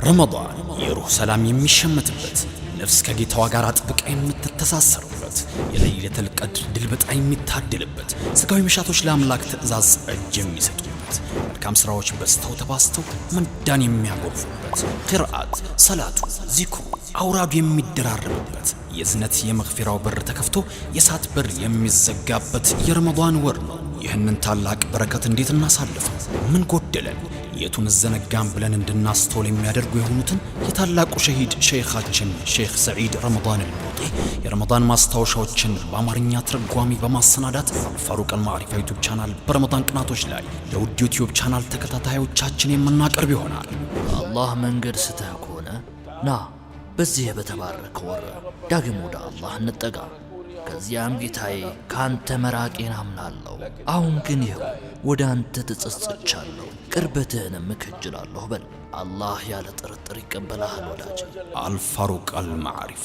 ረመዳን የሩህ ሰላም የሚሸመትበት፣ ነፍስ ከጌታዋ ጋር አጥብቃ የምትተሳሰርበት፣ የለይለቱል ቀድር ድል በጣ የሚታደልበት፣ ስጋዊ መሻቶች ለአምላክ ትእዛዝ እጅ የሚሰጡበት፣ መልካም ስራዎች በዝተው ተባዝተው ምንዳን የሚያጎርፉበት፣ ቂርአት፣ ሰላቱ፣ ዚክሩ፣ አውራዱ የሚደራረብበት፣ የዝነት የመግፊራው በር ተከፍቶ የሳት በር የሚዘጋበት የረመዳን ወር ነው። ይህንን ታላቅ በረከት እንዴት እናሳልፈው? ምን ጎደለን? የቱን ዘነጋም ብለን እንድናስተውል የሚያደርጉ የሆኑትን የታላቁ ሸሂድ ሼኻችን ሼኽ ሰዒድ ረመዳን አልቡጢ የረመዳን ማስታወሻዎችን በአማርኛ ትርጓሜ በማሰናዳት አልፋሩቅ አልማዕሪፋ ዩቲዩብ ቻናል በረመዳን ቅናቶች ላይ ለውድ ዩቲዩብ ቻናል ተከታታዮቻችን የምናቀርብ ይሆናል። አላህ መንገድ ስተህ ከሆነ ና በዚህ በተባረከ ወር ዳግም ወደ አላህ እንጠጋ። ከዚያም ጌታዬ ካንተ መራቄን አምናለሁ፣ አሁን ግን ይኸው ወደ አንተ ተጸጽቻለሁ፣ ቅርበትህንም እከጅላለሁ በል። አላህ ያለ ጥርጥር ይቀበልሃል ወዳጄ። አልፋሩቅ አልማዕሪፋ